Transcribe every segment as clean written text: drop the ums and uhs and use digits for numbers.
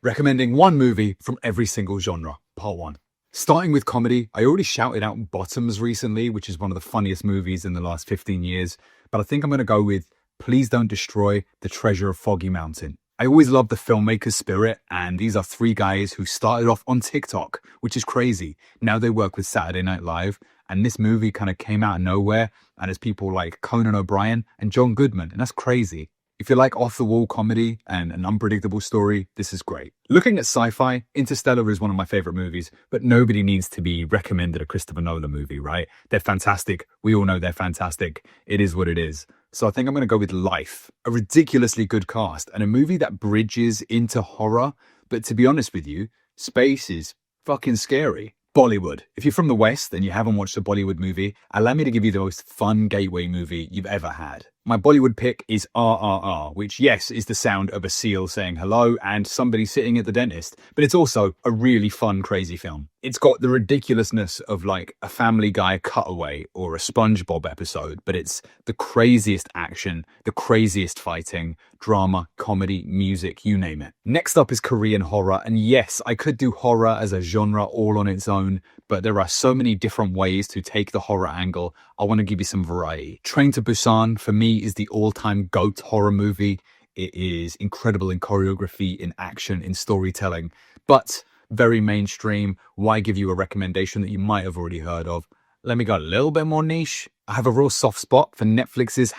recommending one movie from every single genre, part one. Starting with comedy, I already shouted out Bottoms recently, which is one of the funniest movies in the last 15 years, but I think I'm going to go with Please Don't Destroy the Treasure of Foggy Mountain. I always love the filmmaker's spirit, and these are three guys who started off on TikTok, which is crazy. Now they work with Saturday Night Live, and this movie kind of came out of nowhere, and it's people like Conan O'Brien and John Goodman, and that's crazy. If you like off-the-wall comedy and an unpredictable story, this is great. Looking at sci-fi, Interstellar is one of my favorite movies, but nobody needs to be recommended a Christopher Nolan movie, right? They're fantastic. We all know they're fantastic. It is what it is. So I think I'm going to go with Life, a ridiculously good cast and a movie that bridges into horror. But to be honest with you, space is fucking scary. Bollywood. If you're from the West and you haven't watched a Bollywood movie, allow me to give you the most fun gateway movie you've ever had. My Bollywood pick is RRR, which, yes, is the sound of a seal saying hello and somebody sitting at the dentist, but it's also a really fun, crazy film. It's got the ridiculousness of like a Family Guy cutaway or a SpongeBob episode, but it's the craziest action, the craziest fighting, drama, comedy, music, you name it. Next up is Korean horror, and yes, I could do horror as a genre all on its own, but there are so many different ways to take the horror angle. I want to give you some variety. Train to Busan, for me, is the all-time GOAT horror movie. It is incredible in choreography, in action, in storytelling, but very mainstream. Why give you a recommendation that you might have already heard of? Let me go a little bit more niche. I have a real soft spot for Netflix's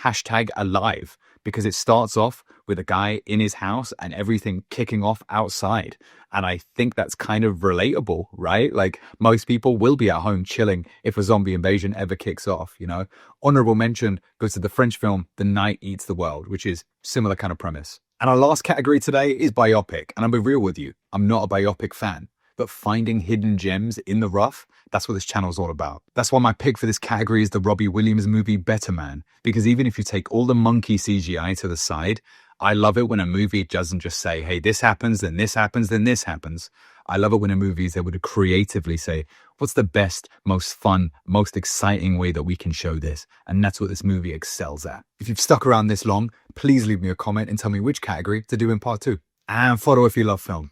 #Alive because it starts off with a guy in his house and everything kicking off outside. And I think that's kind of relatable, right? Like most people will be at home chilling if a zombie invasion ever kicks off, you know? Honorable mention goes to the French film The Night Eats the World, which is similar kind of premise. And our last category today is biopic. And I'll be real with you, I'm not a biopic fan, but finding hidden gems in the rough, that's what this channel is all about. That's why my pick for this category is the Robbie Williams movie Better Man. Because even if you take all the monkey CGI to the side, I love it when a movie doesn't just say, hey, this happens, then this happens, then this happens. I love it when a movie is able to creatively say, what's the best, most fun, most exciting way that we can show this? And that's what this movie excels at. If you've stuck around this long, please leave me a comment and tell me which category to do in part two. And follow if you love film.